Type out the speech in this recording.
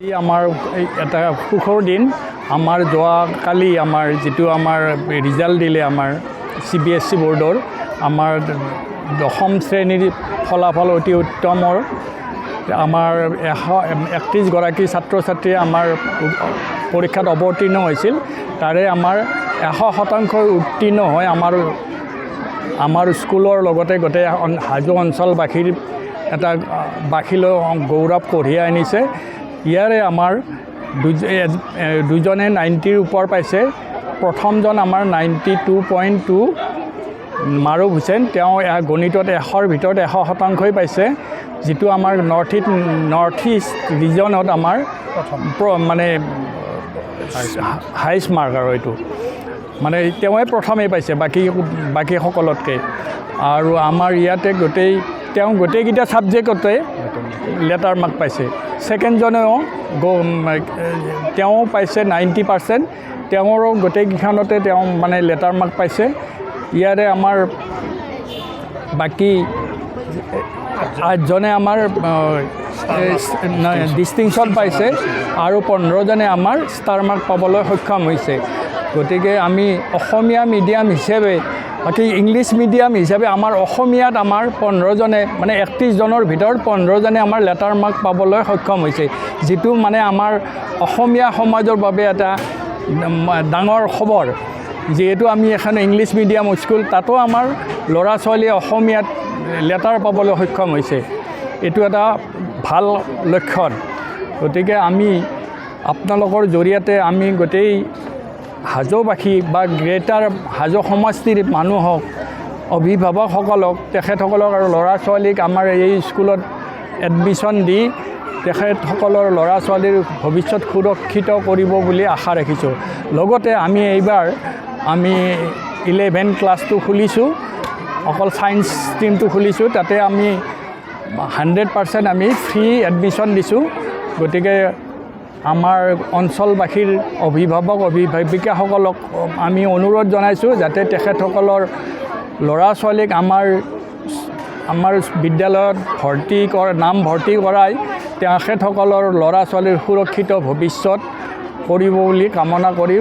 আমাৰ এটা সুখৰ দিন আমাৰ যোৱাকালি আমাৰ যেটো আমাৰ ৰিজাল্ট দিলে আমাৰ CBSE বোৰ্ডৰ আমাৰ দশম শ্ৰেণীৰ ফলাফল অতি উত্তমৰ আমাৰ 131 গৰাকী ছাত্ৰ ছাত্ৰী আমাৰ পৰীক্ষাত অৱতীৰ্ণ হৈছিল তাৰে আমাৰ 100% উত্তীৰ্ণ হয় আমাৰ স্কুলৰ লগতে গোটেই হাজো অঞ্চলবাসীৰ এটা বাখিলৈ গৌৰৱ কঢ়িয়াই আনিছে ইয়াৰে আমাৰ দুজনে 90ৰ ওপৰ পাইছে প্ৰথমজন আমাৰ 92.2 মাৰুফ হুছেইন তেওঁ গণিতত 100ৰ ভিতৰত 100% পাইছে যেটো আমাৰ নৰ্থ ইষ্ট ৰিজনত আমাৰ মানে হাইষ্ট মাৰ্ক আৰু এইটো মানে তেওঁৱে প্ৰথমেই পাইছে বাকি সকলতকৈ আৰু আমাৰ ইয়াতে গোটেইকেইটা ছাবজেক্টতে লেটাৰ মাৰ্ক পাইছে ছেকেণ্ডজনেও তেওঁ পাইছে 90% তেওঁৰো গোটেইকেইখনতে তেওঁ মানে লেটাৰ মাৰ্ক পাইছে ইয়াৰে আমাৰ বাকি 8জনে আমাৰ ডিষ্টিংশ্যন পাইছে আৰু 15জনে আমাৰ ষ্টাৰ মাৰ্ক পাবলৈ সক্ষম হৈছে গতিকে আমি অসমীয়া মিডিয়াম হিচাপে বাকি ইংলিছ মিডিয়াম হিচাপে আমাৰ অসমীয়াত আমাৰ 15জনে মানে 31জনৰ ভিতৰত 15জনে আমাৰ লেটাৰ মাৰ্ক পাবলৈ সক্ষম হৈছে যেটো মানে আমাৰ অসমীয়া সমাজৰ বাবে এটা ডাঙৰ খবৰ যেহেতু আমি এখন ইংলিছ মিডিয়াম স্কুল তাতো আমাৰ ল'ৰা ছোৱালী অসমীয়াত লেটাৰ পাবলৈ সক্ষম হৈছে এইটো এটা ভাল লক্ষণ গতিকে আমি আপোনালোকৰ জৰিয়তে আমি গোটেই হাজোবাসী বা গ্ৰেটাৰ হাজো সমষ্টিৰ মানুহক অভিভাৱকসকলক তেখেতসকলক আৰু ল'ৰা ছোৱালীক আমাৰ এই স্কুলত এডমিশ্যন দি তেখেতসকলৰ ল'ৰা ছোৱালীৰ ভৱিষ্যত সুৰক্ষিত কৰিব বুলি আশা ৰাখিছোঁ লগতে আমি এইবাৰ 11 ক্লাছটো খুলিছোঁ অকল ছায়েন্স ষ্ট্ৰীমটো খুলিছোঁ তাতে আমি 100% আমি ফ্ৰী এডমিশ্যন দিছোঁ গতিকে আমাৰ অঞ্চলবাসীৰ অভিভাৱিকাসকলক আমি অনুৰোধ জনাইছোঁ যাতে তেখেতসকলৰ ল'ৰা ছোৱালীক আমাৰ বিদ্যালয়ত নাম ভৰ্তি কৰাই তেখেতসকলৰ ল'ৰা ছোৱালীৰ সুৰক্ষিত ভৱিষ্যত কৰিব বুলি কামনা কৰি